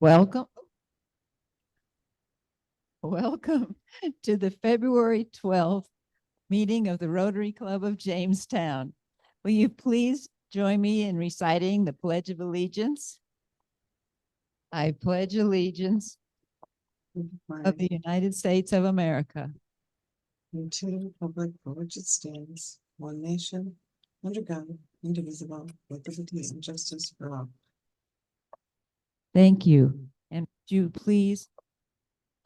Welcome. Welcome to the February 12th meeting of the Rotary Club of Jamestown. Will you please join me in reciting the Pledge of Allegiance? I pledge allegiance of the United States of America and to the republic for which it stands, one nation, under God, indivisible, with liberty and justice for all. Thank you. And would you please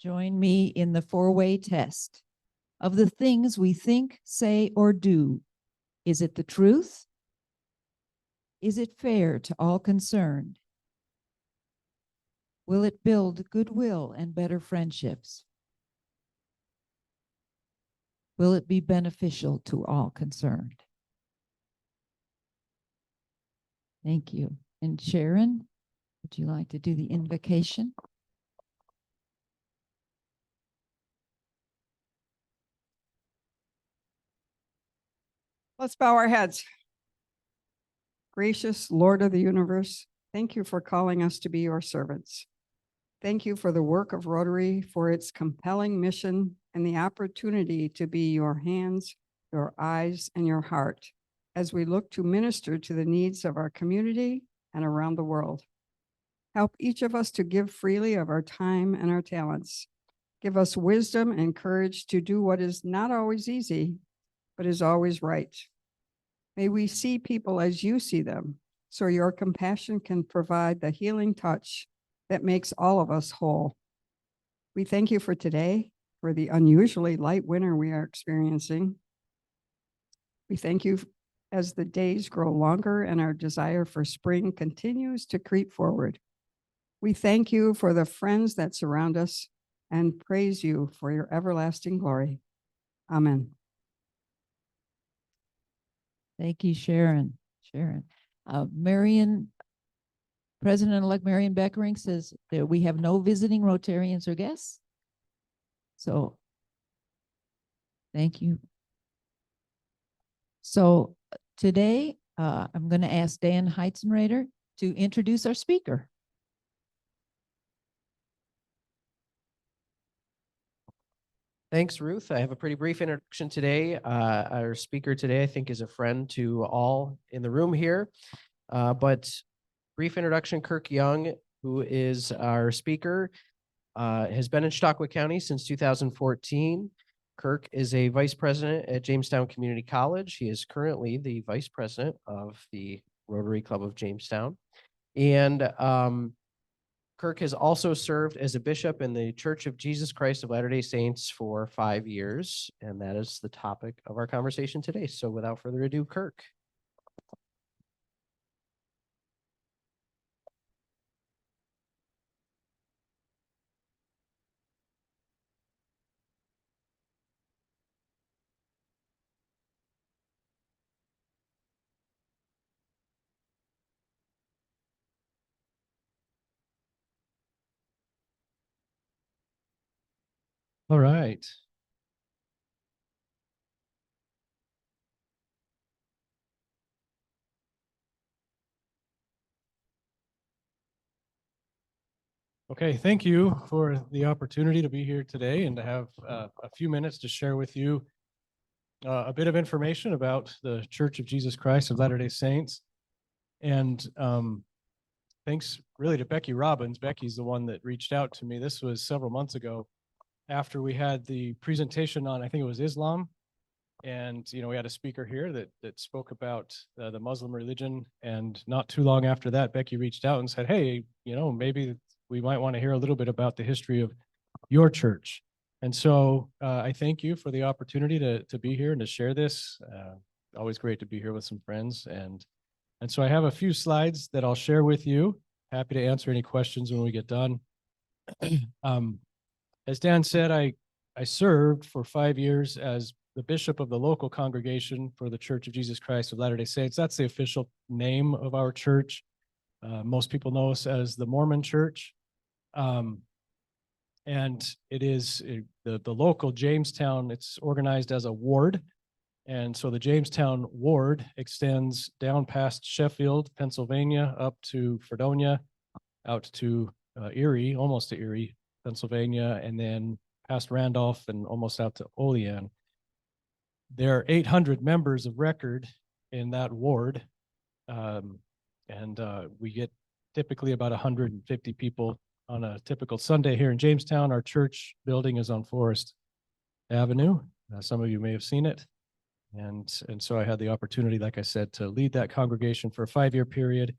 join me in the four-way test of the things we think, say, or do? Is it the truth? Is it fair to all concerned? Will it build goodwill and better friendships? Will it be beneficial to all concerned? Thank you. And Sharon, would you like to do the invocation? Let's bow our heads. Gracious Lord of the universe, thank you for calling us to be your servants. Thank you for the work of Rotary, for its compelling mission and the opportunity to be your hands, your eyes, and your heart as we look to minister to the needs of our community and around the world. Help each of us to give freely of our time and our talents. Give us wisdom and courage to do what is not always easy, but is always right. May we see people as you see them, so your compassion can provide the healing touch that makes all of us whole. We thank you for today, for the unusually light winter we are experiencing. We thank you as the days grow longer and our desire for spring continues to creep forward. We thank you for the friends that surround us and praise you for your everlasting glory. Amen. Thank you, Sharon. President-elect Marion Beckering says that we have no visiting Rotarians or guests. So, thank you. So today, I'm going to ask Dan Heitzenrader to introduce our speaker. Thanks, Ruth. I have a pretty brief introduction today. Our speaker today, I think, is a friend to all in the room here. But brief introduction, Kirk Young, who is our speaker, has been in Chautauqua County since 2014. Kirk is a vice president at Jamestown Community College. He is currently the vice president of the Rotary Club of Jamestown. And Kirk has also served as a bishop in the Church of Jesus Christ of Latter-day Saints for 5 years. And that is the topic of our conversation today. So without further ado, Kirk. All right. Okay, thank you for the opportunity to be here today and to have a few minutes to share with you a bit of information about the Church of Jesus Christ of Latter-day Saints. And thanks really to Becky Robbins. Becky's the one that reached out to me. This was several months ago after we had the presentation on, I think it was Islam. And, we had a speaker here that spoke about the Muslim religion. And not too long after that, Becky reached out and said, hey, maybe we might want to hear a little bit about the history of your church. And so I thank you for the opportunity to be here and to share this. Always great to be here with some friends. And so I have a few slides that I'll share with you. Happy to answer any questions when we get done. As Dan said, I served for 5 years as the bishop of the local congregation for the Church of Jesus Christ of Latter-day Saints. That's the official name of our church. Most people know us as the Mormon Church. And it is the local Jamestown, it's organized as a ward. And so the Jamestown ward extends down past Sheffield, Pennsylvania, up to Fredonia, out to Erie, almost to Erie, Pennsylvania, and then past Randolph and almost out to Olean. There are 800 members of record in that ward. We get typically about 150 people on a typical Sunday here in Jamestown. Our church building is on Forest Avenue. Some of you may have seen it. And so I had the opportunity, like I said, to lead that congregation for a 5-year period.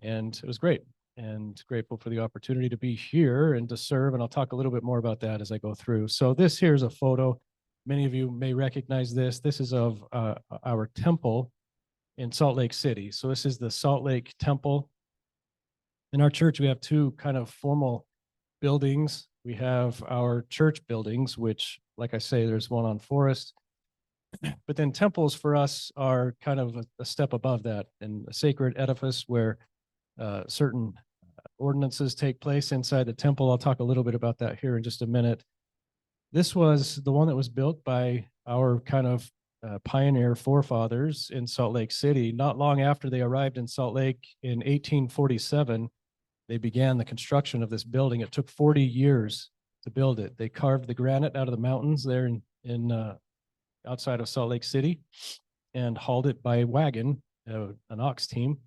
And it was great, and grateful for the opportunity to be here and to serve. And I'll talk a little bit more about that as I go through. So this here is a photo. Many of you may recognize this. This is of our temple in Salt Lake City. So this is the Salt Lake Temple. In our church, we have two kind of formal buildings. We have our church buildings, which, like I say, there's one on Forest. But then temples for us are kind of a step above that, and a sacred edifice where certain ordinances take place inside the temple. I'll talk a little bit about that here in just a minute. This was the one that was built by our kind of pioneer forefathers in Salt Lake City. Not long after they arrived in Salt Lake in 1847, they began the construction of this building. It took 40 years to build it. They carved the granite out of the mountains there in outside of Salt Lake City and hauled it by wagon, an ox team,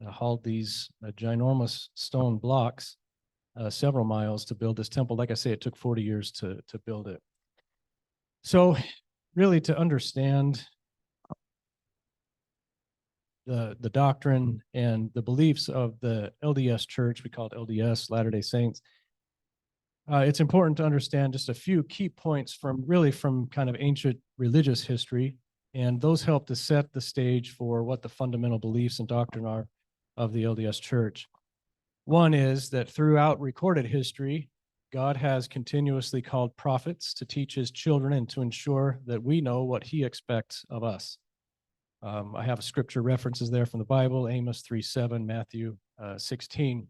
hauled these ginormous stone blocks several miles to build this temple. Like I say, it took 40 years to build it. So really, to understand the doctrine and the beliefs of the LDS Church, we call it LDS, Latter-day Saints, it's important to understand just a few key points from kind of ancient religious history, and those help to set the stage for what the fundamental beliefs and doctrine are of the LDS Church. One is that throughout recorded history, God has continuously called prophets to teach his children and to ensure that we know what he expects of us. I have scripture references there from the Bible, Amos 3:7, Matthew 16.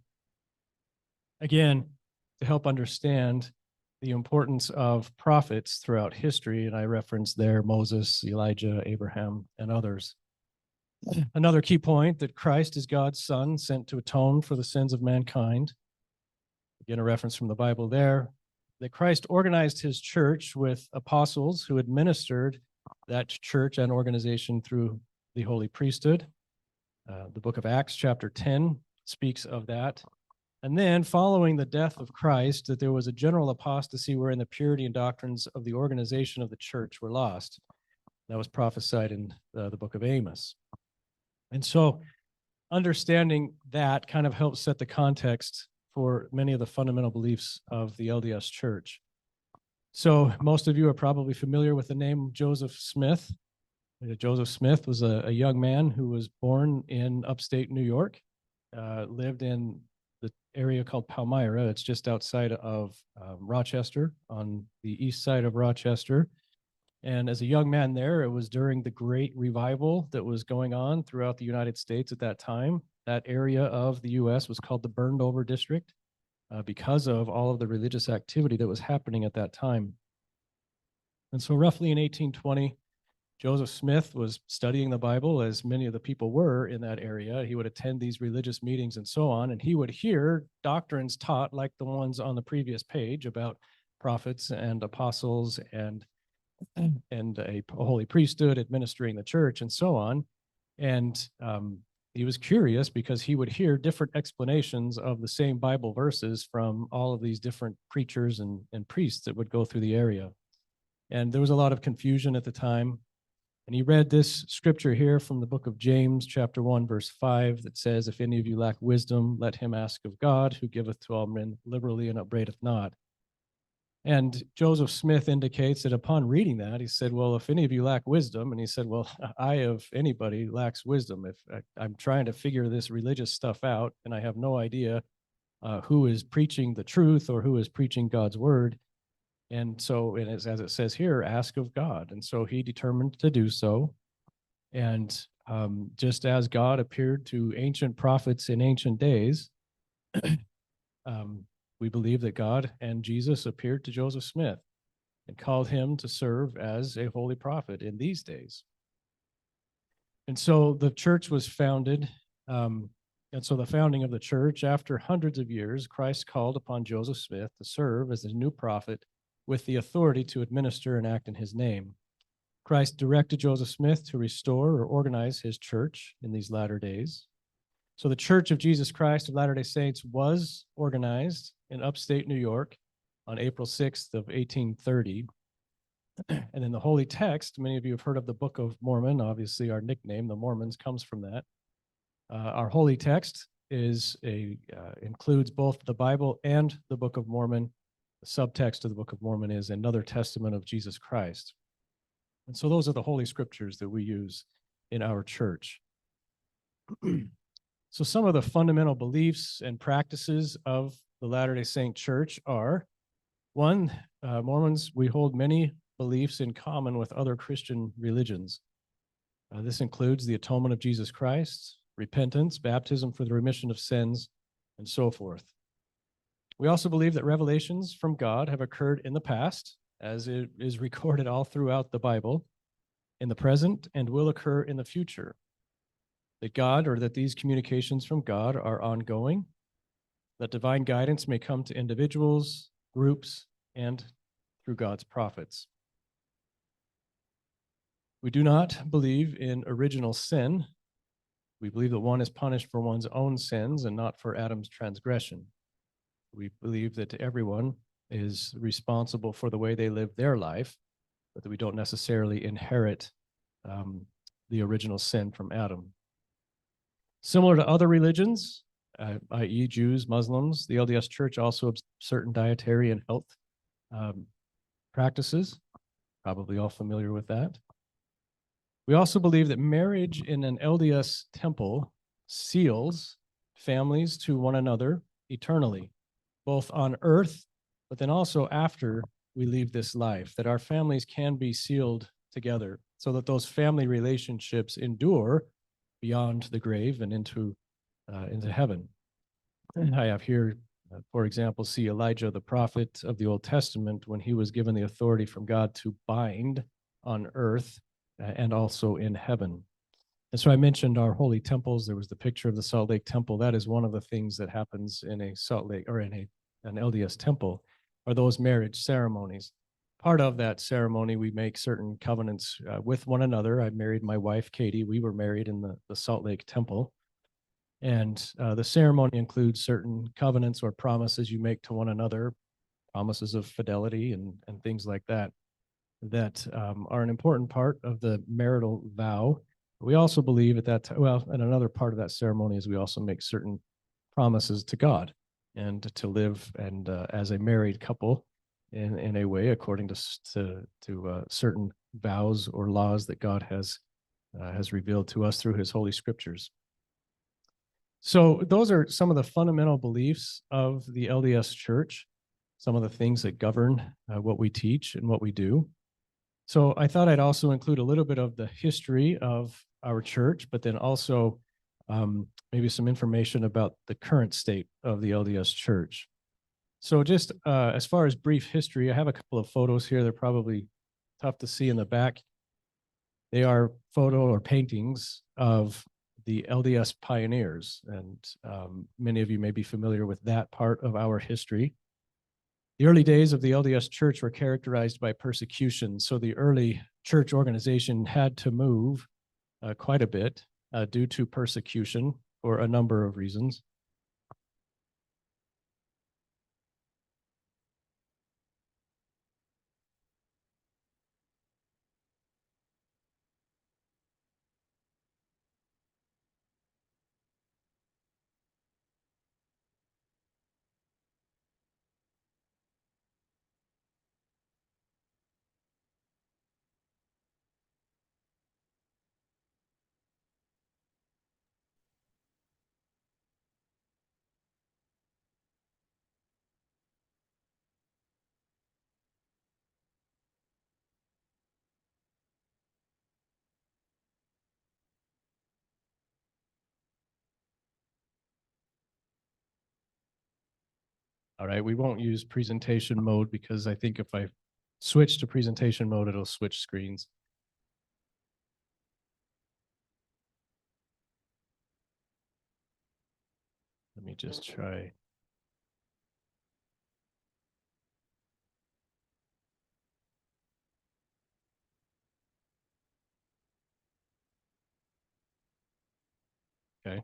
Again, to help understand the importance of prophets throughout history, and I referenced there Moses, Elijah, Abraham, and others. Another key point, that Christ is God's Son, sent to atone for the sins of mankind. Again, a reference from the Bible there. That Christ organized his church with apostles who administered that church and organization through the holy priesthood. The book of Acts, chapter 10, speaks of that. And then, following the death of Christ, that there was a general apostasy wherein the purity and doctrines of the organization of the church were lost. That was prophesied in the book of Amos. And so understanding that kind of helps set the context for many of the fundamental beliefs of the LDS Church. So most of you are probably familiar with the name Joseph Smith. Joseph Smith was a young man who was born in upstate New York, lived in the area called Palmyra. It's just outside of Rochester, on the east side of Rochester. And as a young man there, it was during the great revival that was going on throughout the United States at that time. That area of the U.S. was called the Burned Over District because of all of the religious activity that was happening at that time. And so roughly in 1820, Joseph Smith was studying the Bible, as many of the people were in that area. He would attend these religious meetings and so on, and he would hear doctrines taught like the ones on the previous page about prophets and apostles and a holy priesthood administering the church and so on. And he was curious because he would hear different explanations of the same Bible verses from all of these different preachers and priests that would go through the area. And there was a lot of confusion at the time. And he read this scripture here from the book of James, chapter 1, verse 5, that says, "If any of you lack wisdom, let him ask of God, who giveth to all men liberally and upbraideth not." And Joseph Smith indicates that upon reading that, he said, well, if any of you lack wisdom, and he said, well, I of anybody lacks wisdom. If I'm trying to figure this religious stuff out and I have no idea who is preaching the truth or who is preaching God's word. And so, and as it says here, ask of God. And so he determined to do so. And just as God appeared to ancient prophets in ancient days, we believe that God and Jesus appeared to Joseph Smith and called him to serve as a holy prophet in these days. And so the church was founded And so the founding of the church, after hundreds of years, Christ called upon Joseph Smith to serve as his new prophet with the authority to administer and act in his name. Christ directed Joseph Smith to restore or organize his church in these latter days. So the Church of Jesus Christ of Latter-day Saints was organized in upstate New York on April 6th of 1830. And in the Holy Text, many of you have heard of the Book of Mormon. Obviously, our nickname, the Mormons, comes from that. Our Holy Text includes both the Bible and the Book of Mormon. The subtext of the Book of Mormon is another testament of Jesus Christ. And so those are the Holy Scriptures that we use in our church. So some of the fundamental beliefs and practices of the Latter-day Saint Church are, one, Mormons, we hold many beliefs in common with other Christian religions. This includes the atonement of Jesus Christ, repentance, baptism for the remission of sins, and so forth. We also believe that revelations from God have occurred in the past, as it is recorded all throughout the Bible, in the present, and will occur in the future. That these communications from God are ongoing, that divine guidance may come to individuals, groups, and through God's prophets. We do not believe in original sin. We believe that one is punished for one's own sins and not for Adam's transgression. We believe that everyone is responsible for the way they live their life, but that we don't necessarily inherit the original sin from Adam. Similar to other religions, i.e. Jews, Muslims, the LDS Church also observes certain dietary and health practices. Probably all familiar with that. We also believe that marriage in an LDS temple seals families to one another eternally, both on earth, but then also after we leave this life, that our families can be sealed together so that those family relationships endure beyond the grave and into heaven. I have here, for example, see Elijah, the prophet of the Old Testament, when he was given the authority from God to bind on earth and also in heaven. And so I mentioned our holy temples. There was the picture of the Salt Lake Temple. That is one of the things that happens in a Salt Lake or in an LDS temple, are those marriage ceremonies. Part of that ceremony, we make certain covenants with one another. I married my wife, Katie. We were married in the Salt Lake Temple. And the ceremony includes certain covenants or promises you make to one another, promises of fidelity and things like that, that are an important part of the marital vow. We also believe at that time, and another part of that ceremony is we also make certain promises to God and to live and as a married couple in a way according to certain vows or laws that God has revealed to us through his holy scriptures. So those are some of the fundamental beliefs of the LDS Church, some of the things that govern what we teach and what we do. So I thought I'd also include a little bit of the history of our church, but then also maybe some information about the current state of the LDS Church. So just as far as brief history, I have a couple of photos here. They're probably tough to see in the back. They are photo or paintings of the LDS pioneers, and many of you may be familiar with that part of our history. The early days of the LDS Church were characterized by persecution, so the early church organization had to move quite a bit due to persecution for a number of reasons. All right, we won't use presentation mode because I think if I switch to presentation mode, it'll switch screens. me just try. Okay.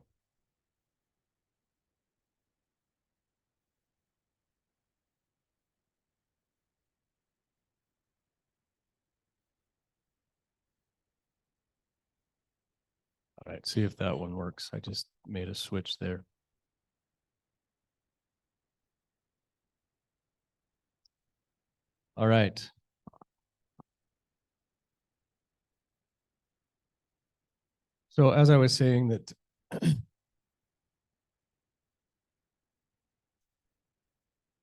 All right, see if that one works. I just made a switch there. All right. So as I was saying that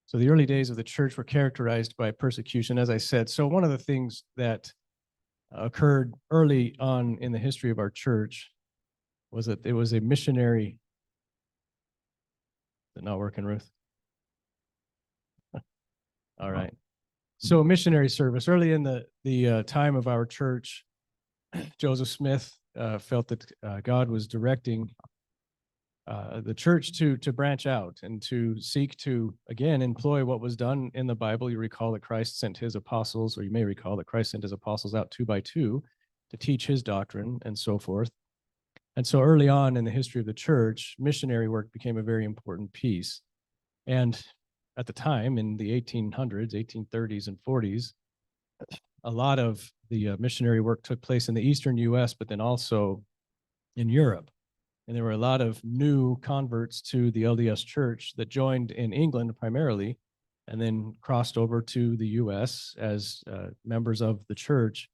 so the early days of the church were characterized by persecution, as I said. So one of the things that occurred early on in the history of our church was that it was a missionary. Is it not working, Ruth? All right. So missionary service early in the time of our church, Joseph Smith felt that God was directing the church to branch out and to seek to, again, employ what was done in the Bible. You recall that Christ sent his apostles, or you may recall that Christ sent his apostles out 2 by 2 to teach his doctrine and so forth. And so early on in the history of the church, missionary work became a very important piece. And at the time, in the 1800s, 1830s and 40s, a lot of the missionary work took place in the eastern U.S., but then also in Europe. And there were a lot of new converts to the LDS Church that joined in England primarily, and then crossed over to the U.S. as members of the church.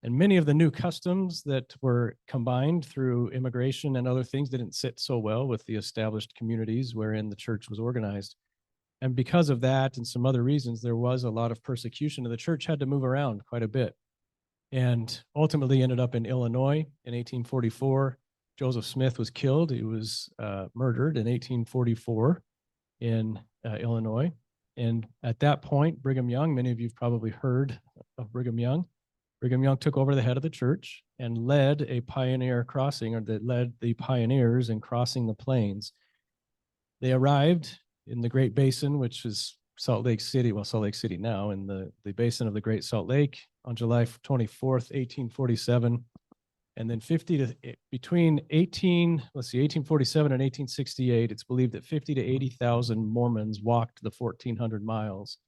And many of the new customs that were combined through immigration and other things didn't sit so well with the established communities wherein the church was organized. And because of that and some other reasons, there was a lot of persecution, and the church had to move around quite a bit. And ultimately ended up in Illinois in 1844. Joseph Smith was killed. He was murdered in 1844 in Illinois. And at that point, Brigham Young, many of you have probably heard of Brigham Young. Brigham Young took over the head of the church and led a pioneer crossing, or that led the pioneers in crossing the plains. They arrived in the Great Basin, which is Salt Lake City, well, Salt Lake City now, in the basin of the Great Salt Lake on July 24th, 1847. And then between 1847 and 1868, it's believed that 50 to 80,000 Mormons walked the 1,400 miles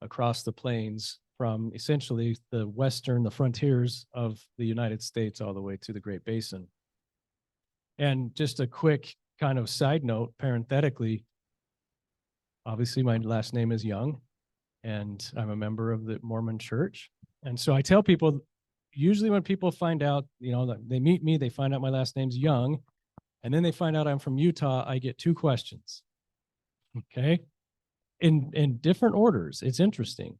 across the plains from essentially the frontiers of the United States all the way to the Great Basin. And just a quick kind of side note, parenthetically, obviously my last name is Young, and I'm a member of the Mormon Church. And so I tell people, usually when people find out, they meet me, they find out my last name's Young, and then they find out I'm from Utah, I get 2 questions. Okay? In different orders. It's interesting.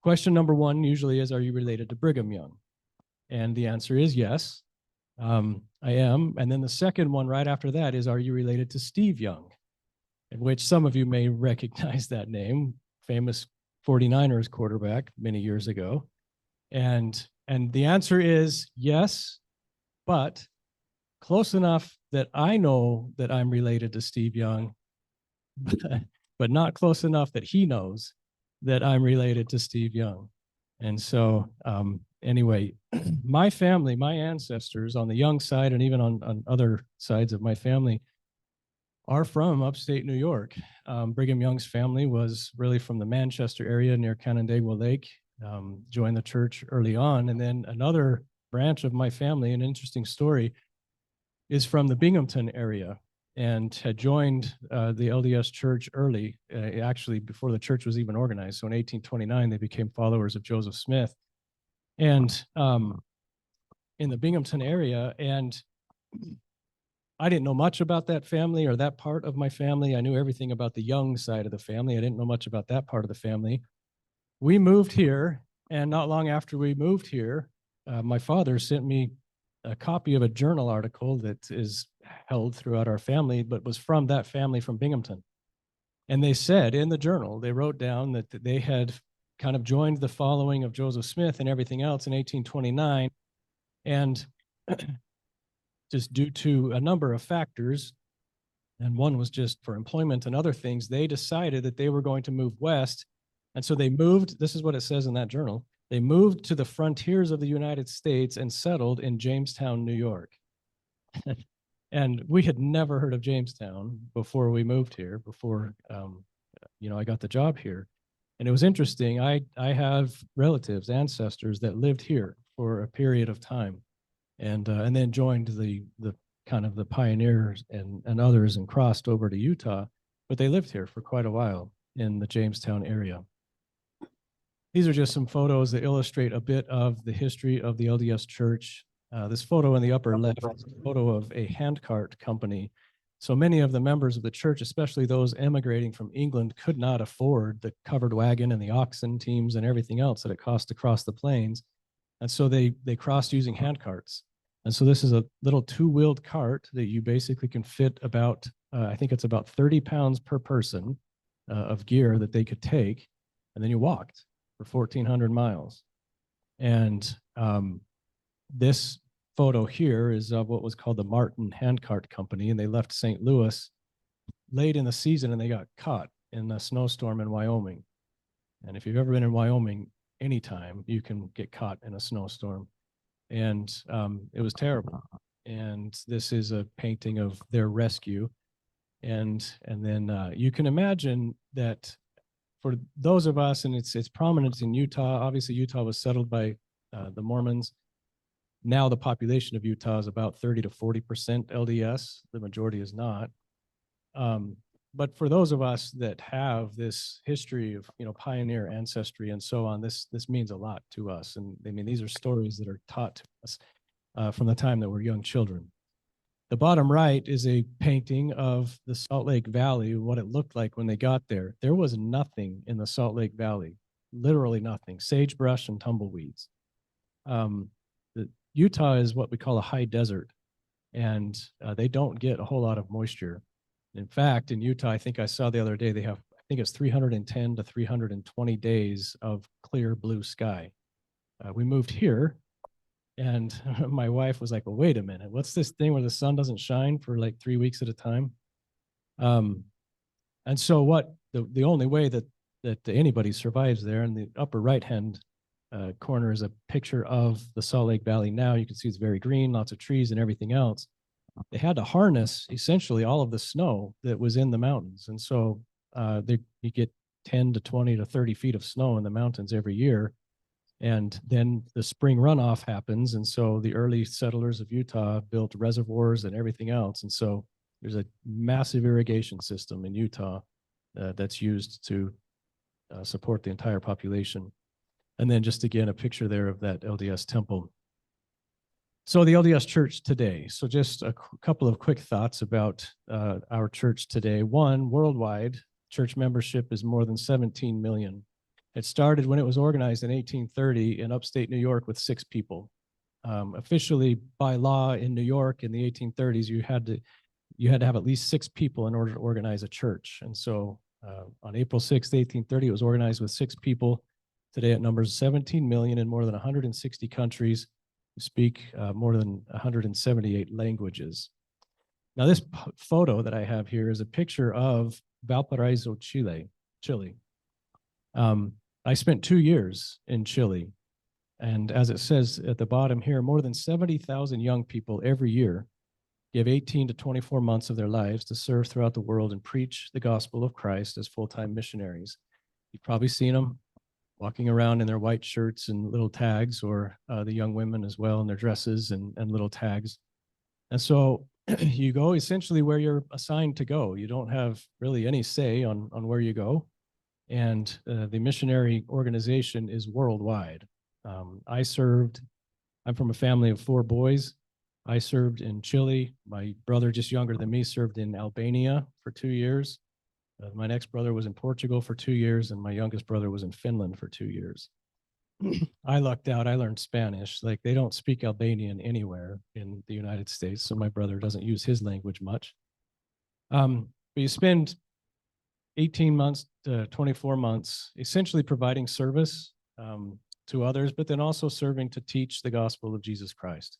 Question number 1 usually is, are you related to Brigham Young? And the answer is yes, I am. And then the second one right after that is, are you related to Steve Young? In which some of you may recognize that name, famous 49ers quarterback many years ago. And the answer is yes, but close enough that I know that I'm related to Steve Young, but not close enough that he knows that I'm related to Steve Young. And so anyway, my family, my ancestors on the Young side, and even on other sides of my family, are from upstate New York. Brigham Young's family was really from the Manchester area near Canandaigua Lake, joined the church early on. And then another branch of my family, an interesting story, is from the Binghamton area and had joined the LDS church early, actually before the church was even organized. So in 1829, they became followers of Joseph Smith. And in the Binghamton area, and I didn't know much about that family or that part of my family. I knew everything about the Young side of the family. I didn't know much about that part of the family. We moved here, and not long after we moved here, my father sent me a copy of a journal article that is held throughout our family, but was from that family from Binghamton. And they said in the journal, they wrote down that they had kind of joined the following of Joseph Smith and everything else in 1829. And just due to a number of factors, and one was just for employment and other things. They decided that they were going to move west. And so they moved, this is what it says in that journal, they moved to the frontiers of the United States and settled in Jamestown, New York. And we had never heard of Jamestown before we moved here, before I got the job here. And it was interesting. I have relatives, ancestors that lived here for a period of time, and then joined the kind of the pioneers and others and crossed over to Utah, but they lived here for quite a while in the Jamestown area. These are just some photos that illustrate a bit of the history of the LDS Church. This photo in the upper left is a photo of a handcart company. So many of the members of the church, especially those emigrating from England, could not afford the covered wagon and the oxen teams and everything else that it cost to cross the plains. And so they crossed using handcarts. And so this is a little two-wheeled cart that you basically can fit about, I think it's about 30 pounds per person of gear that they could take. And then you walked for 1,400 miles. And this photo here is of what was called the Martin Handcart Company, and they left St. Louis late in the season and they got caught in a snowstorm in Wyoming. And if you've ever been in Wyoming, anytime you can get caught in a snowstorm. And it was terrible. And this is a painting of their rescue. And then you can imagine that for those of us, and its prominence in Utah, obviously Utah was settled by the Mormons. Now the population of Utah is about 30 to 40% LDS. The majority is not. But for those of us that have this history of pioneer ancestry and so on, this means a lot to us. And I mean, these are stories that are taught to us from the time that we're young children. The bottom right is a painting of the Salt Lake Valley, what it looked like when they got there. There was nothing in the Salt Lake Valley, literally nothing, sagebrush and tumbleweeds. Utah is what we call a high desert, and they don't get a whole lot of moisture. In fact, in Utah, I think I saw the other day, they have, I think it's 310 to 320 days of clear blue sky. We moved here, and my wife was like, well, wait a minute, what's this thing where the sun doesn't shine for like 3 weeks at a time? And so what the only way that anybody survives there, in the upper right-hand corner is a picture of the Salt Lake Valley now. You can see it's very green, lots of trees and everything else. They had to harness essentially all of the snow that was in the mountains. And so you get 10 to 20 to 30 feet of snow in the mountains every year. And then the spring runoff happens. And so the early settlers of Utah built reservoirs and everything else. And so there's a massive irrigation system in Utah that's used to support the entire population. And then just again, a picture there of that LDS temple. So the LDS Church today. So just a couple of quick thoughts about our church today. One, worldwide, church membership is more than 17 million. It started when it was organized in 1830 in upstate New York with 6 people. Officially by law in New York in the 1830s, you had to have at least 6 people in order to organize a church. And so on April 6th, 1830, it was organized with 6 people. Today it numbers 17 million in more than 160 countries who speak more than 178 languages. Now this photo that I have here is a picture of Valparaiso, Chile. I spent 2 years in Chile. And as it says at the bottom here, more than 70,000 young people every year give 18 to 24 months of their lives to serve throughout the world and preach the gospel of Christ as full-time missionaries. You've probably seen them walking around in their white shirts and little tags, or the young women as well in their dresses and little tags. And so you go essentially where you're assigned to go. You don't have really any say on where you go. And the missionary organization is worldwide. I'm from a family of 4 boys. I served in Chile. My brother, just younger than me, served in Albania for 2 years. My next brother was in Portugal for 2 years, and my youngest brother was in Finland for 2 years. I lucked out. I learned Spanish. Like, they don't speak Albanian anywhere in the United States, so my brother doesn't use his language much. But you spend 18 months to 24 months essentially providing service to others, but then also serving to teach the gospel of Jesus Christ.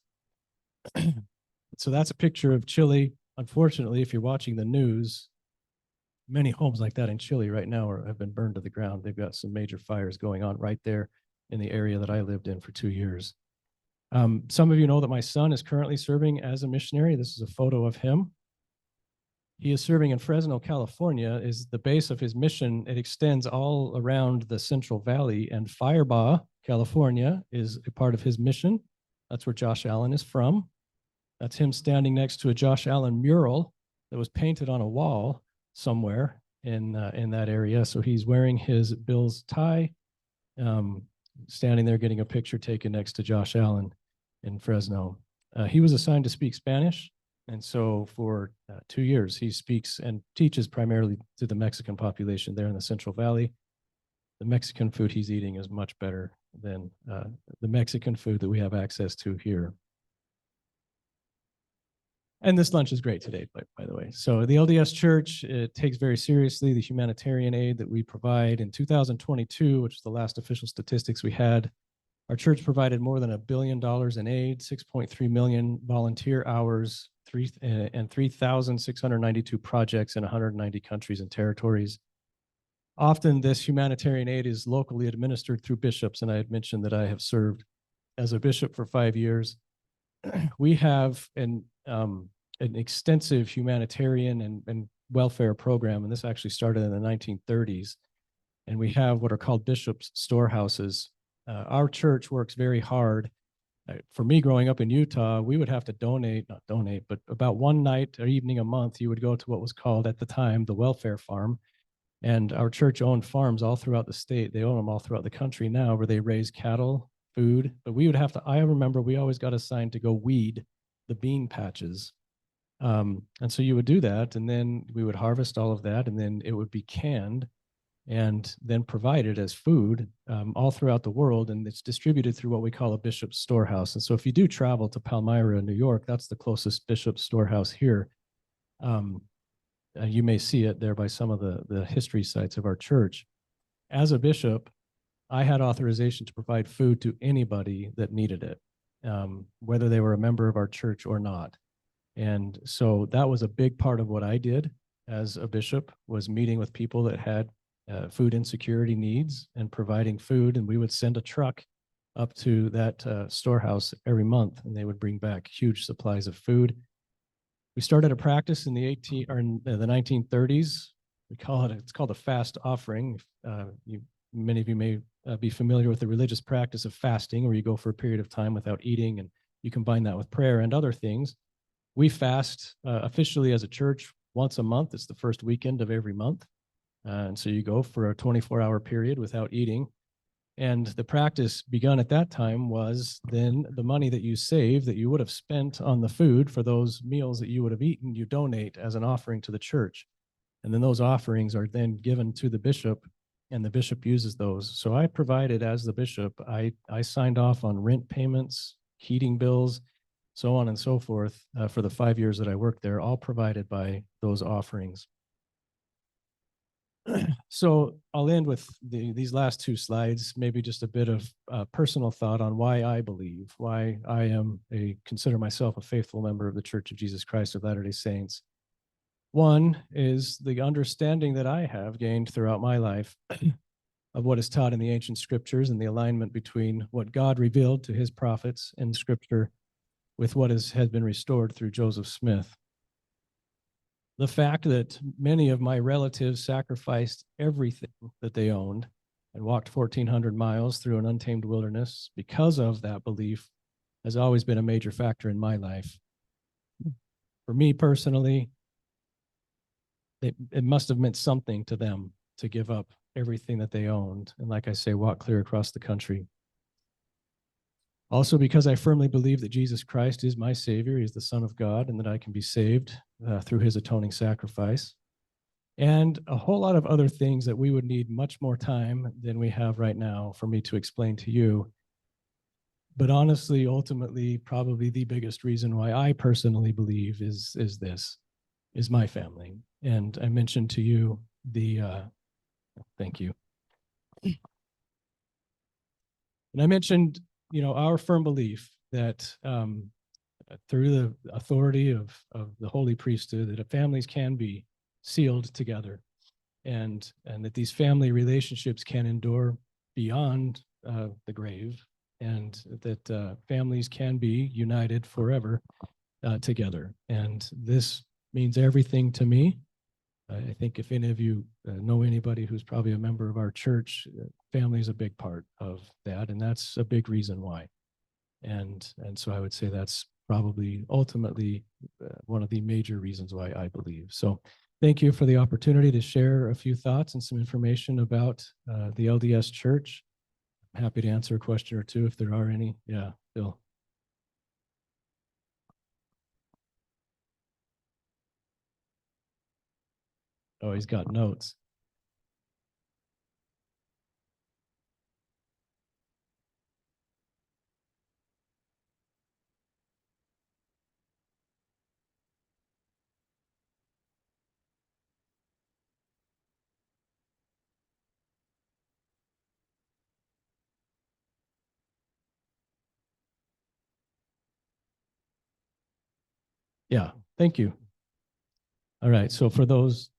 So that's a picture of Chile. unfortunately, if you're watching the news, many homes like that in Chile right now have been burned to the ground. They've got some major fires going on right there in the area that I lived in for 2 years. Some of you know that my son is currently serving as a missionary. This is a photo of him. He is serving in Fresno, California, is the base of his mission. It extends all around the Central Valley, and Firebaugh, California is a part of his mission. That's where Josh Allen is from. That's him standing next to a Josh Allen mural that was painted on a wall somewhere in that area. So he's wearing his Bills tie, standing there getting a picture taken next to Josh Allen in Fresno. He was assigned to speak Spanish. And so for 2 years, he speaks and teaches primarily to the Mexican population there in the Central Valley. The Mexican food he's eating is much better than the Mexican food that we have access to here. And this lunch is great today, by the way. So the LDS Church, it takes very seriously the humanitarian aid that we provide. In 2022, which is the last official statistics we had, our church provided more than $1 billion in aid, 6.3 million volunteer hours, and 3,692 projects in 190 countries and territories. Often this humanitarian aid is locally administered through bishops, and I had mentioned that I have served as a bishop for 5 years. We have an extensive humanitarian and welfare program, and this actually started in the 1930s. And we have what are called bishops' storehouses. Our church works very hard. For me, growing up in Utah, we would have to not donate, but about one night or evening a month, you would go to what was called at the time the welfare farm. And our church owned farms all throughout the state. They own them all throughout the country now, where they raise cattle, food. But we would have to, I remember we always got assigned to go weed the bean patches. And so you would do that, and then we would harvest all of that, and then it would be canned and then provided as food all throughout the world. And it's distributed through what we call a bishop's storehouse. And so if you do travel to Palmyra, New York, that's the closest bishop's storehouse here. You may see it there by some of the history sites of our church. As a bishop, I had authorization to provide food to anybody that needed it, whether they were a member of our church or not. And so that was a big part of what I did as a bishop, was meeting with people that had food insecurity needs and providing food. And we would send a truck up to that storehouse every month, and they would bring back huge supplies of food. We started a practice in the 1930s. It's called a fast offering. Many of you may be familiar with the religious practice of fasting, where you go for a period of time without eating, and you combine that with prayer and other things. We fast officially as a church once a month. It's the first weekend of every month. And so you go for a 24-hour period without eating. And the practice begun at that time was then the money that you save that you would have spent on the food for those meals that you would have eaten, you donate as an offering to the church. And then those offerings are then given to the bishop, and the bishop uses those. So I provided, as the bishop, I signed off on rent payments, heating bills, so on and so forth for the 5 years that I worked there, all provided by those offerings. So I'll end with these last two slides, maybe just a bit of personal thought on why I believe, why I consider myself a faithful member of the Church of Jesus Christ of Latter-day Saints. One is the understanding that I have gained throughout my life of what is taught in the ancient scriptures and the alignment between what God revealed to his prophets in scripture with what has been restored through Joseph Smith. The fact that many of my relatives sacrificed everything that they owned and walked 1,400 miles through an untamed wilderness because of that belief has always been a major factor in my life. For me personally, it must have meant something to them to give up everything that they owned, and like I say, walk clear across the country. Also, because I firmly believe that Jesus Christ is my Savior, he's the Son of God, and that I can be saved through his atoning sacrifice. And a whole lot of other things that we would need much more time than we have right now for me to explain to you. But honestly, ultimately, probably the biggest reason why I personally believe is my family. And I mentioned to you thank you. And I mentioned, our firm belief that through the authority of the holy priesthood, that families can be sealed together, and that these family relationships can endure beyond the grave, and that families can be united forever together. And this means everything to me. I think if any of you know anybody who's probably a member of our church, family is a big part of that, and that's a big reason why. And so I would say that's probably ultimately one of the major reasons why I believe. So thank you for the opportunity to share a few thoughts and some information about the LDS Church. I'm happy to answer a question or two if there are any. Yeah, Bill. Oh, he's got notes. Yeah, thank you. All right, so for those,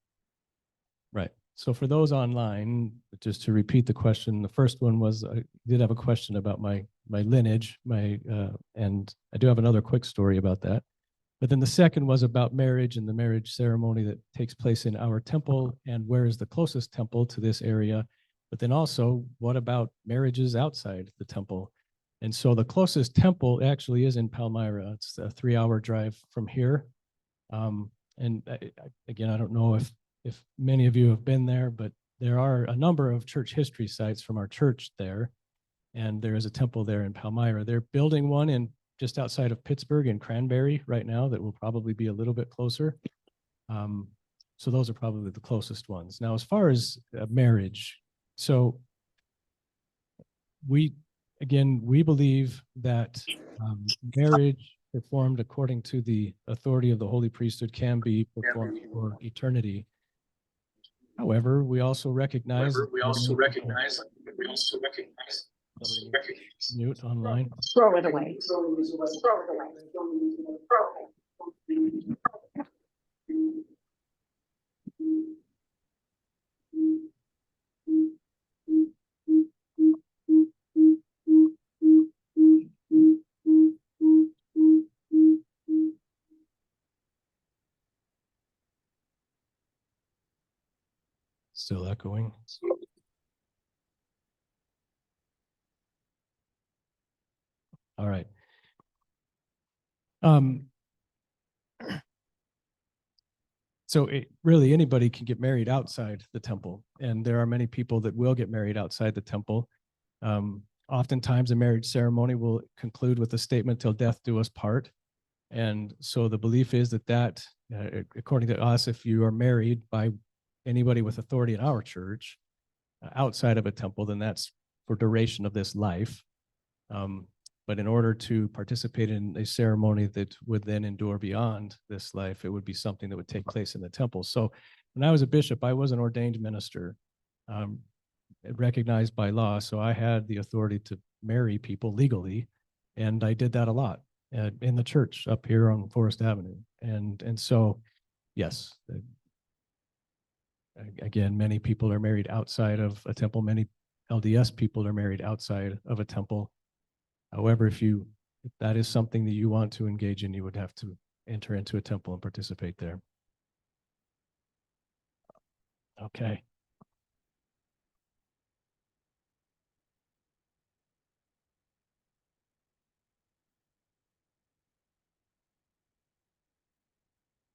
right. So for those online, just to repeat the question, the first one was, I did have a question about my lineage, and I do have another quick story about that. But then the second was about marriage and the marriage ceremony that takes place in our temple, and where is the closest temple to this area. But then also, what about marriages outside the temple? And so the closest temple actually is in Palmyra. It's a 3-hour drive from here. Again, I don't know if many of you have been there, but there are a number of church history sites from our church there. And there is a temple there in Palmyra. They're building one in just outside of Pittsburgh in Cranberry right now that will probably be a little bit closer. So those are probably the closest ones. Now, as far as marriage, so we believe that marriage performed according to the authority of the holy priesthood can be performed for eternity. However, we also recognize mute online. Throw it away. Still echoing. All right. So really anybody can get married outside the temple, and there are many people that will get married outside the temple. Oftentimes a marriage ceremony will conclude with a statement, "Till death do us part." And so the belief is that according to us, if you are married by anybody with authority in our church outside of a temple, then that's for duration of this life. But in order to participate in a ceremony that would then endure beyond this life, it would be something that would take place in the temple. So when I was a bishop, I was an ordained minister, recognized by law. So I had the authority to marry people legally. And I did that a lot in the church up here on Forest Avenue. And so, yes, again, many people are married outside of a temple. Many LDS people are married outside of a temple. However, if that is something that you want to engage in, you would have to enter into a temple and participate there. Okay.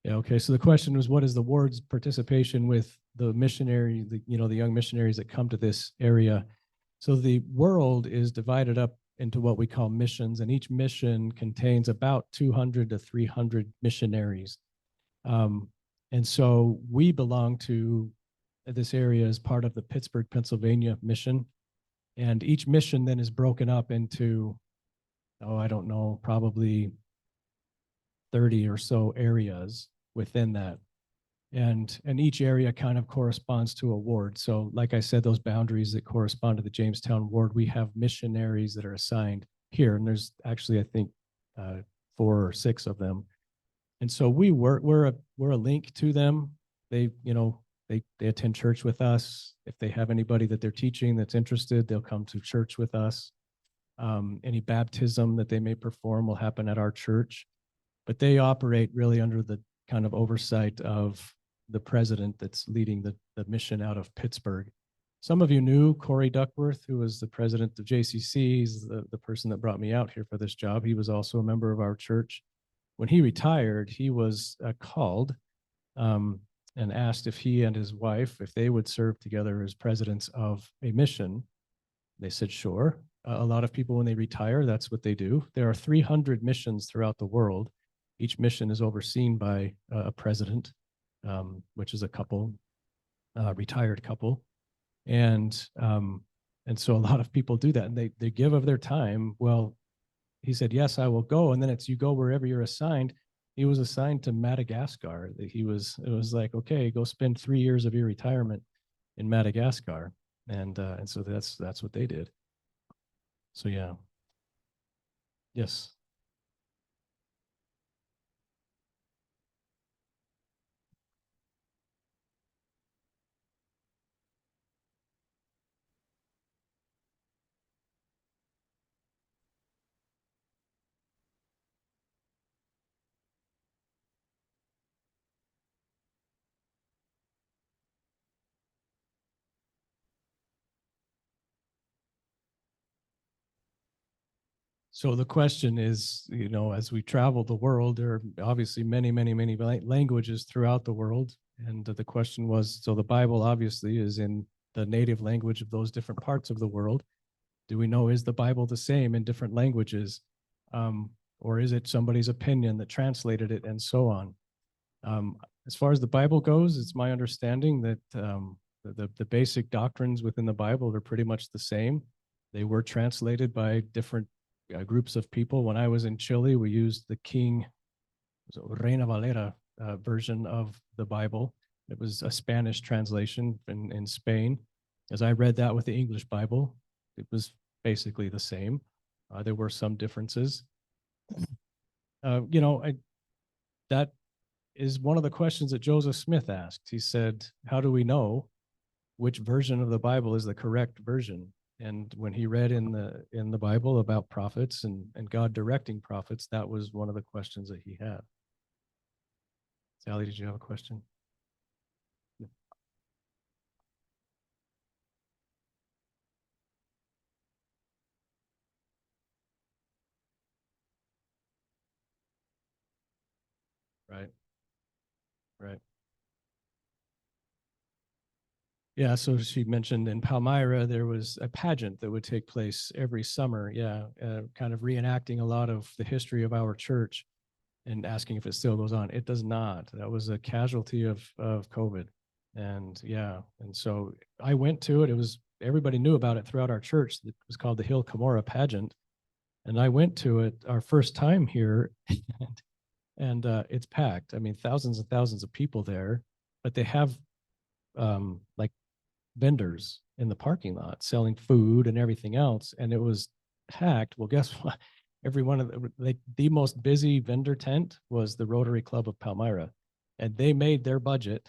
Yeah, okay. So the question was, what is the ward's participation with the missionary, the young missionaries that come to this area? So the world is divided up into what we call missions, and each mission contains about 200 to 300 missionaries. And so we belong to this area as part of the Pittsburgh, Pennsylvania mission. And each mission then is broken up into, I don't know, probably 30 or so areas within that. And each area kind of corresponds to a ward. So like I said, those boundaries that correspond to the Jamestown ward, we have missionaries that are assigned here. And there's actually, I think, 4 or 6 of them. And so we're a link to them. They, they attend church with us. If they have anybody that they're teaching that's interested, they'll come to church with us. Any baptism that they may perform will happen at our church, but they operate really under the kind of oversight of the president that's leading the mission out of Pittsburgh. Some of you knew Corey Duckworth, who was the president of JCC. He's the person that brought me out here for this job. He was also a member of our church. When he retired, he was called and asked if he and his wife, if they would serve together as presidents of a mission. They said, sure. A lot of people, when they retire, that's what they do. There are 300 missions throughout the world. Each mission is overseen by a president, which is a couple, retired couple. And so a lot of people do that, and they give of their time. Well, he said, yes, I will go. And then it's, you go wherever you're assigned. He was assigned to Madagascar. It was like, okay, go spend 3 years of your retirement in Madagascar. And so that's what they did. So yeah. Yes. So the question is, as we travel the world, there are obviously many, many, many languages throughout the world. And the question was, so the Bible obviously is in the native language of those different parts of the world. Do we know, is the Bible the same in different languages? Or is it somebody's opinion that translated it and so on? As far as the Bible goes, it's my understanding that the basic doctrines within the Bible are pretty much the same. They were translated by different groups of people. When I was in Chile, we used the Reina Valera version of the Bible. It was a Spanish translation in Spain. As I read that with the English Bible, it was basically the same. There were some differences. That is one of the questions that Joseph Smith asked. He said, how do we know which version of the Bible is the correct version? And when he read in the Bible about prophets and God directing prophets, that was one of the questions that he had. Sally, did you have a question? Right. Right. Yeah, so she mentioned in Palmyra, there was a pageant that would take place every summer. Yeah, kind of reenacting a lot of the history of our church and asking if it still goes on. It does not. That was a casualty of COVID. And yeah, and so I went to it. Everybody knew about it throughout our church. It was called the Hill Cumorah pageant. And I went to it our first time here, and it's packed. I mean, thousands and thousands of people there, but they have like vendors in the parking lot selling food and everything else, and it was packed. Well, guess what? Every one of the most busy vendor tent was the Rotary Club of Palmyra, and they made their budget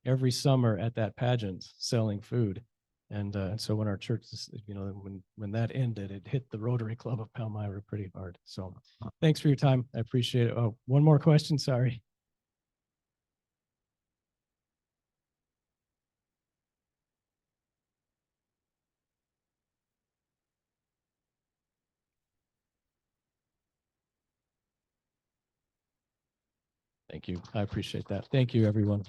every summer at that pageant selling food. And so when our church, when that ended, it hit the Rotary Club of Palmyra pretty hard. So thanks for your time. I appreciate it. Oh, one more question. Sorry. Thank you. I appreciate that. Thank you, everyone.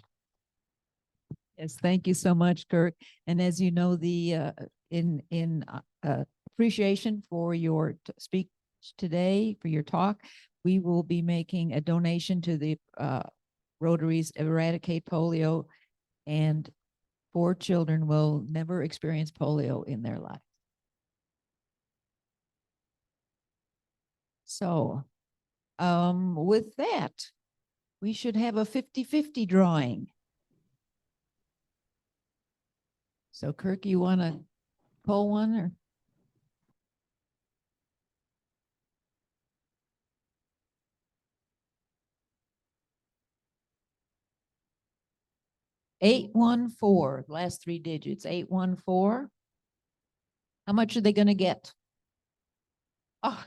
Yes, thank you so much, Kirk. And as you know, the in appreciation for your speech today, for your talk, we will be making a donation to the Rotary's Eradicate Polio, and 4 children will never experience polio in their life. So with that, we should have a 50-50 drawing. So Kirk, you want to pull one, or? 814, last three digits, 814. How much are they gonna get? Oh.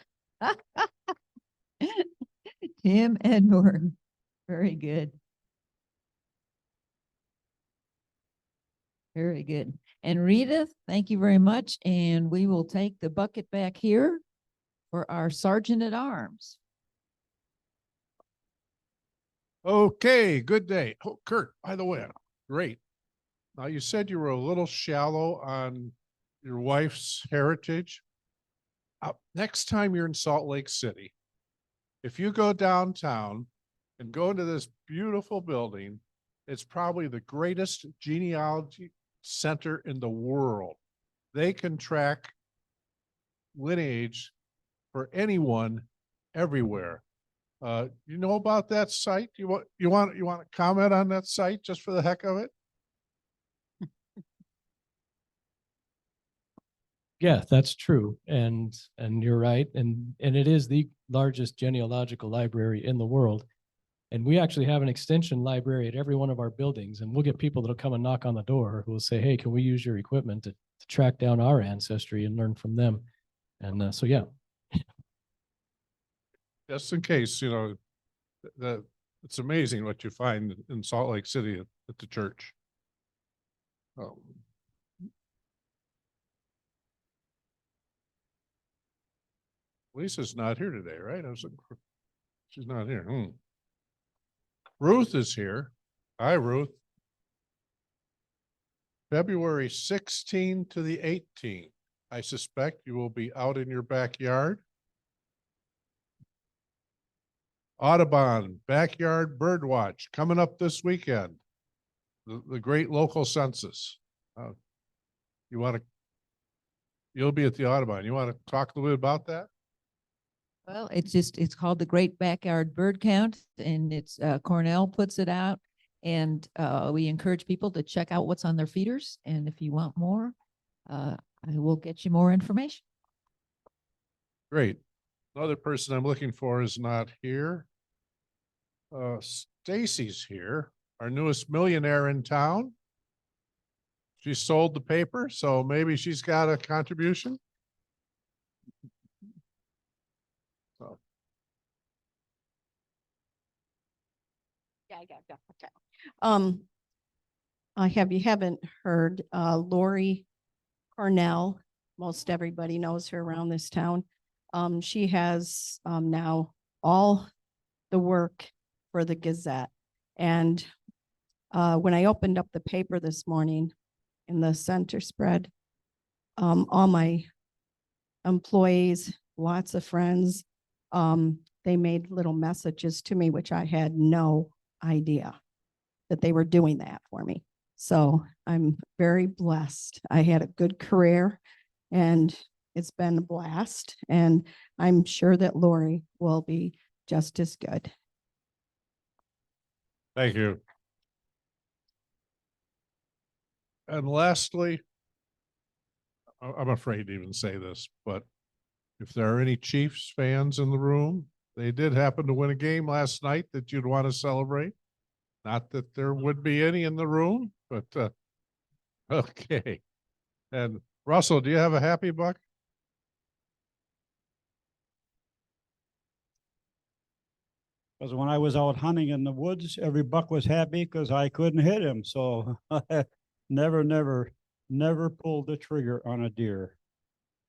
Tim Edmore, very good. Very good. And Rita, thank you very much. And we will take the bucket back here for our Sergeant at Arms. Okay, good day. Oh, Kirk, by the way, great. Now, you said you were a little shallow on your wife's heritage. Next time you're in Salt Lake City, if you go downtown and go into this beautiful building, it's probably the greatest genealogy center in the world. They can track lineage for anyone everywhere. You know about that site? You want to comment on that site just for the heck of it? Yeah, that's true. And you're right. And it is the largest genealogical library in the world. And we actually have an extension library at every one of our buildings. And we'll get people that'll come and knock on the door who will say, hey, can we use your equipment to track down our ancestry and learn from them? And so, yeah. Just in case, you know, it's amazing what you find in Salt Lake City at the church. Lisa's not here today, right? She's not here. Ruth is here. Hi, Ruth. February 16 to the 18th. I suspect you will be out in your backyard. Audubon Backyard Birdwatch coming up this weekend. The great local census. You'll be at the Audubon. You want to talk a little bit about that? Well, it's called the Great Backyard Bird Count, and it's Cornell puts it out. And we encourage people to check out what's on their feeders. And if you want more, I will get you more information. Great. Another person I'm looking for is not here. Stacy's here, our newest millionaire in town. She sold the paper, so maybe she's got a contribution. So. Yeah, I got that. Okay. You haven't heard, Lori Cornell, most everybody knows her around this town. She has, now all the work for the Gazette. And, when I opened up the paper this morning in the center spread, all my employees, lots of friends, they made little messages to me, which I had no idea that they were doing that for me. So I'm very blessed. I had a good career and it's been a blast. And I'm sure that Lori will be just as good. Thank you. And lastly, I'm afraid to even say this, but if there are any Chiefs fans in the room, they did happen to win a game last night that you'd want to celebrate. Not that there would be any in the room, but okay. And Russell, do you have a happy buck? Because when I was out hunting in the woods, every buck was happy because I couldn't hit him. So never pulled the trigger on a deer.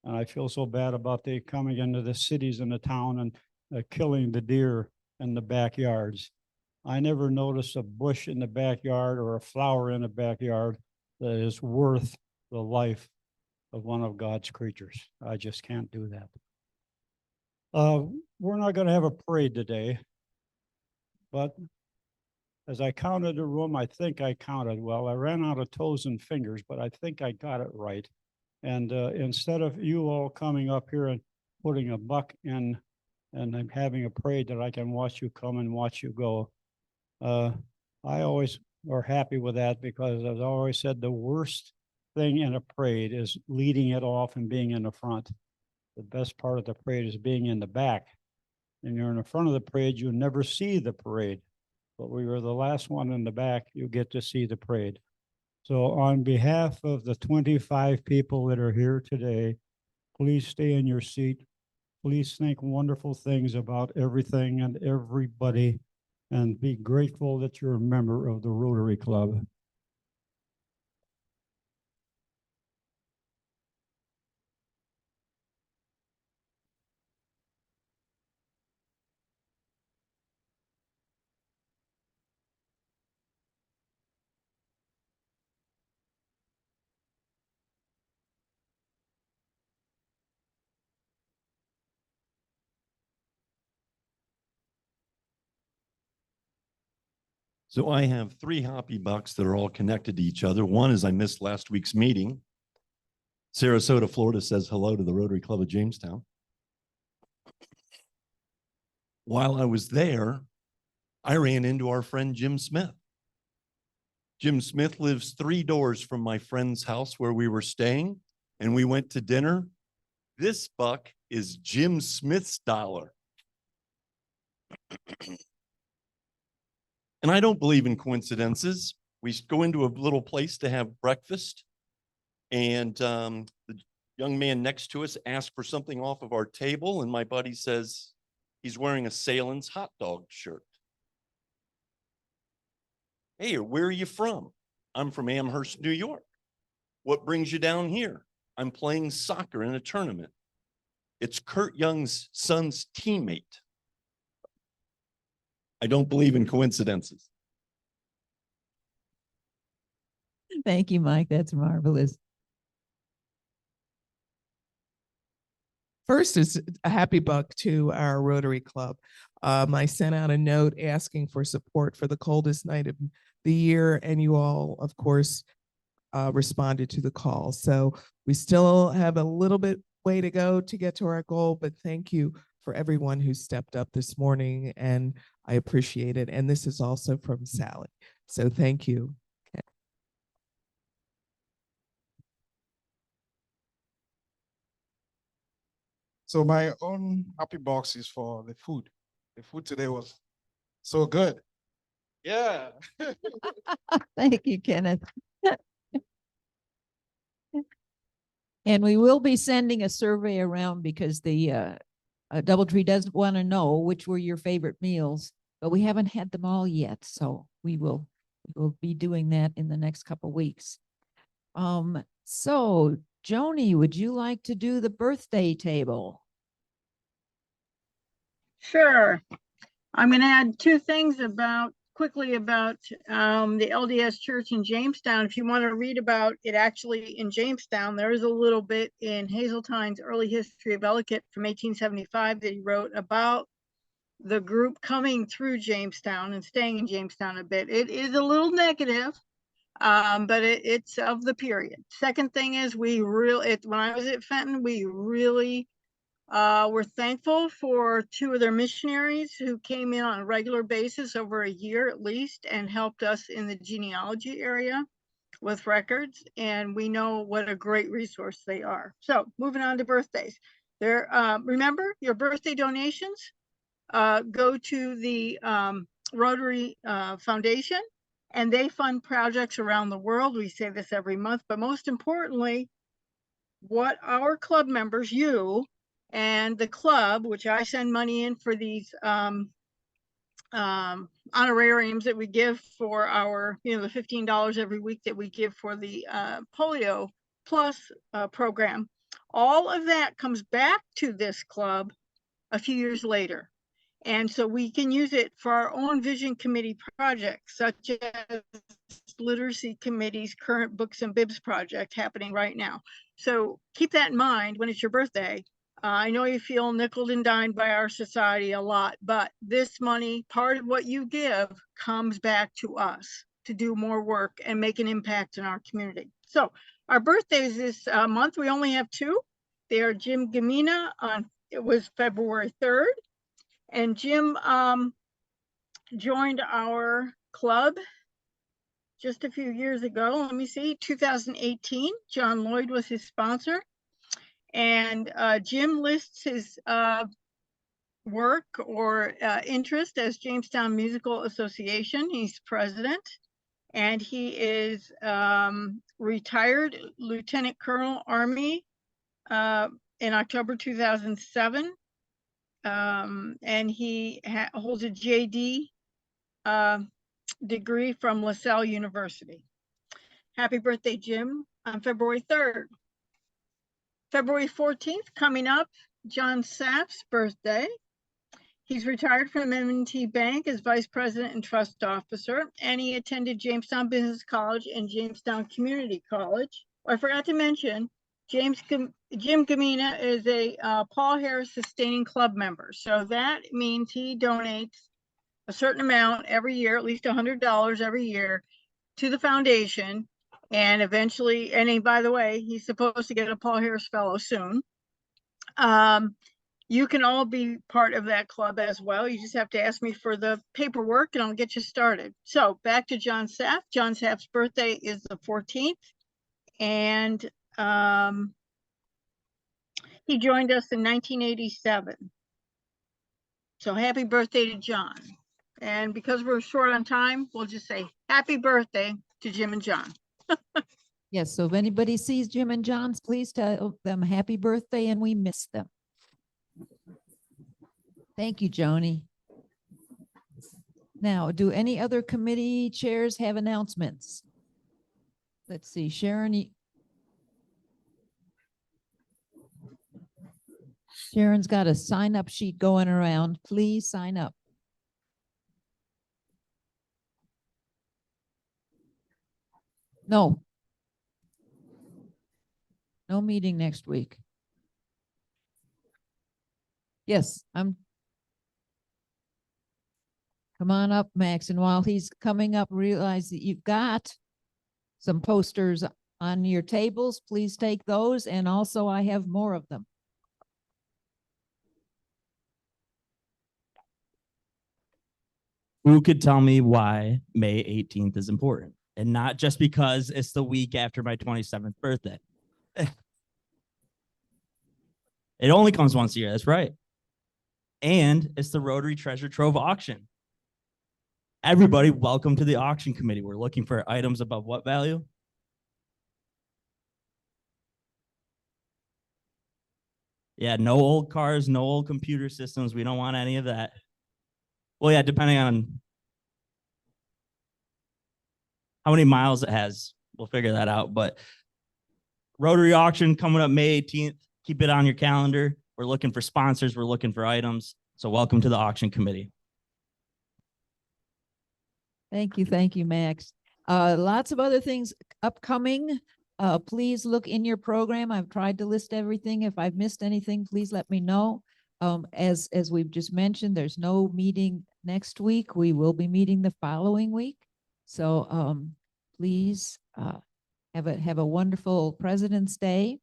And I feel so bad about they coming into the cities and the town and killing the deer in the backyards. I never noticed a bush in the backyard or a flower in the backyard that is worth the life of one of God's creatures. I just can't do that. We're not going to have a parade today. But as I counted the room, I think I counted well. I ran out of toes and fingers, but I think I got it right. And instead of you all coming up here and putting a buck in and I'm having a parade that I can watch you come and watch you go, I always are happy with that because I've always said the worst thing in a parade is leading it off and being in the front. The best part of the parade is being in the back. And you're in the front of the parade, you never see the parade. but we were the last one in the back. You get to see the parade. So on behalf of the 25 people that are here today, please stay in your seat. Please think wonderful things about everything and everybody, and be grateful that you're a member of the Rotary Club. So I have 3 hoppy bucks that are all connected to each other. One is I missed last week's meeting. Sarasota, Florida says hello to the Rotary Club of Jamestown. While I was there, I ran into our friend Jim Smith. Jim Smith lives 3 doors from my friend's house where we were staying, and we went to dinner. This buck is Jim Smith's dollar. And I don't believe in coincidences. We go into a little place to have breakfast, and the young man next to us asked for something off of our table, and my buddy says he's wearing a Salem's hot dog shirt. Hey, where are you from? I'm from Amherst, New York. What brings you down here? I'm playing soccer in a tournament. It's Kurt Young's son's teammate. I don't believe in coincidences. Thank you, Mike. That's marvelous. First is a happy buck to our Rotary Club. I sent out a note asking for support for the coldest night of the year, and you all, of course, responded to the call. So we still have a little bit way to go to get to our goal, but thank you for everyone who stepped up this morning, and I appreciate it. And this is also from Sally. So thank you. So my own happy box is for the food. The food today was so good. Yeah. Thank you, Kenneth. And we will be sending a survey around because the Doubletree does want to know which were your favorite meals, but we haven't had them all yet. So we'll be doing that in the next couple weeks. So Joni, would you like to do the birthday table? Sure. I'm going to add 2 things quickly about the LDS Church in Jamestown. If you want to read about it actually in Jamestown, there is a little bit in Hazeltine's Early History of Ellicott from 1875 that he wrote about the group coming through Jamestown and staying in Jamestown a bit. It is a little negative, but it's of the period. Second thing is when I was at Fenton, we really we're thankful for 2 of their missionaries who came in on a regular basis over a year at least and helped us in the genealogy area with records. And we know what a great resource they are. So moving on to birthdays. Remember, your birthday donations go to the Rotary Foundation, and they fund projects around the world. We say this every month, but most importantly, what our club members, you, and the club, which I send money in for these honorariums that we give for our, the $15 every week that we give for the Polio Plus program. All of that comes back to this club a few years later. And so we can use it for our own vision committee projects, such as Literacy Committee's current Books and Bibs project happening right now. So keep that in mind when it's your birthday. I know you feel nickeled and dimed by our society a lot, but this money, part of what you give, comes back to us to do more work and make an impact in our community. So our birthdays this month, we only have 2. They are Jim Gamina it was February 3rd. And Jim joined our club just a few years ago. Let me see, 2018. John Lloyd was his sponsor. And Jim lists his work or interest as Jamestown Musical Association. He's president, and he is retired Lieutenant Colonel Army in October 2007. And he holds a JD degree from LaSalle University. Happy birthday, Jim, on February 3rd. February 14th, coming up, John Sapp's birthday. He's retired from M&T Bank as Vice President and Trust Officer, and he attended Jamestown Business College and Jamestown Community College. I forgot to mention, Jim Gamina is a Paul Harris Sustaining Club member. So that means he donates a certain amount every year, at least $100 every year, to the foundation. And eventually, by the way, he's supposed to get a Paul Harris Fellow soon. You can all be part of that club as well. You just have to ask me for the paperwork and I'll get you started. So back to John Sapp. John Sapp's birthday is the 14th. And he joined us in 1987. So happy birthday to John. And because we're short on time, we'll just say happy birthday to Jim and John. Yes, so if anybody sees Jim and John's, please tell them happy birthday and we miss them. Thank you, Joni. Now, do any other committee chairs have announcements? Let's see, Sharon. Sharon's got a sign-up sheet going around. Please sign up. No. No meeting next week. Yes, come on up, Max. And while he's coming up, realize that you've got some posters on your tables. Please take those. And also I have more of them. Who could tell me why May 18th is important? And not just because it's the week after my 27th birthday. It only comes once a year, that's right. And it's the Rotary Treasure Trove auction. Everybody, welcome to the auction committee. We're looking for items above what value? Yeah, no old cars, no old computer systems. We don't want any of that. Well, yeah, depending on how many miles it has, we'll figure that out. But Rotary auction coming up May 18th. Keep it on your calendar. We're looking for sponsors. We're looking for items. So welcome to the auction committee. Thank you, Max. Lots of other things upcoming. Please look in your program. I've tried to list everything. If I've missed anything, please let me know. As we've just mentioned, there's no meeting next week. We will be meeting the following week. So please have a wonderful President's Day.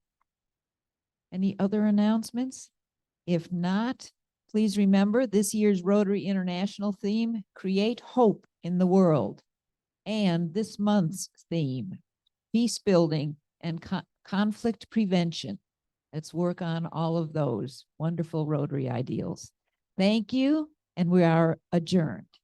Any other announcements? If not, please remember this year's Rotary International theme, Create Hope in the World. And this month's theme, Peace Building and Conflict Prevention. Let's work on all of those wonderful Rotary ideals. Thank you, and we are adjourned.